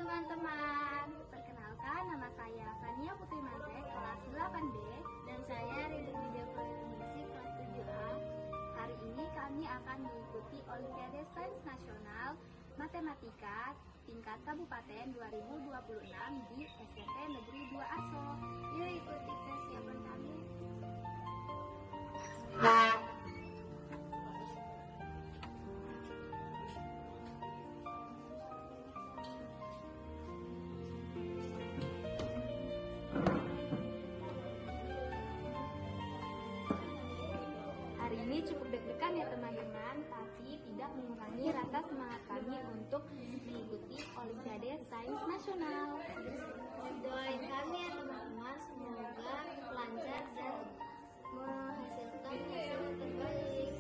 teman-teman, perkenalkan nama saya Fania Putri Mantek, kelas 8B. Dan saya Ridho Widya Purwisi, kelas 7A. Hari ini kami akan mengikuti Olimpiade Sains Nasional Matematika tingkat Kabupaten 2026 di SMP Negeri 2 Aso. Yuk ikuti persiapan kami. Hari ini cukup deg-degan ya teman-teman, tapi tidak mengurangi rasa semangat kami untuk mengikuti Olimpiade Sains Nasional. Doain kami ya teman-teman, semoga lancar dan menghasilkan hasil terbaik.